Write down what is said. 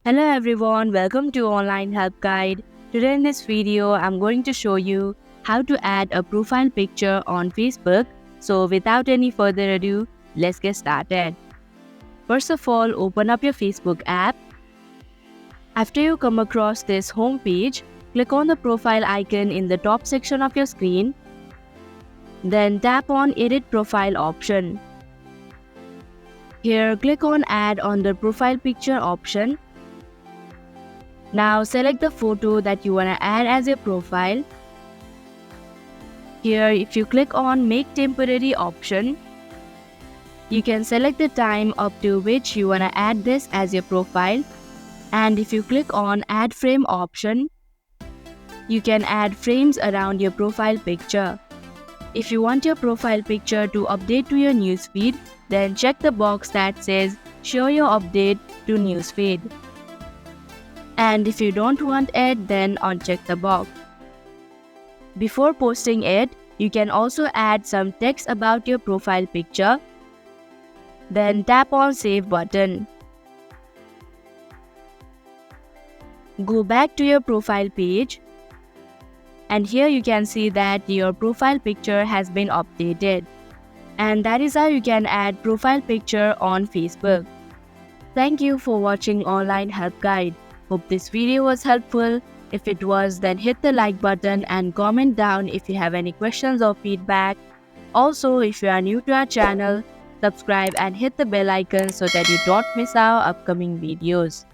Hello everyone, welcome to Online Help Guide. Today in this video, I'm going to show you how to add a profile picture on Facebook. So without any further ado, let's get started. First of all, open up your Facebook app. After you come across this home page, click on the profile icon in the top section of your screen. Then tap on Edit Profile option. Here, click on Add on the profile picture option. Now select the photo that you want to add as your profile. Here, if you click on Make Temporary option, you can select the time up to which you want to add this as your profile. And if you click on Add Frame option, you can add frames around your profile picture. If you want your profile picture to update to your newsfeed, then check the box that says Show your update to newsfeed. And if you don't want it, then uncheck the box. Before posting it, you can also add some text about your profile picture. Then tap on Save button. Go back to your profile page. And here you can see that your profile picture has been updated. And that is how you can add profile picture on Facebook. Thank you for watching Online Help Guide. Hope this video was helpful. If it was, then hit the like button and comment down if you have any questions or feedback. Also, if you are new to our channel, subscribe and hit the bell icon so that you don't miss our upcoming videos.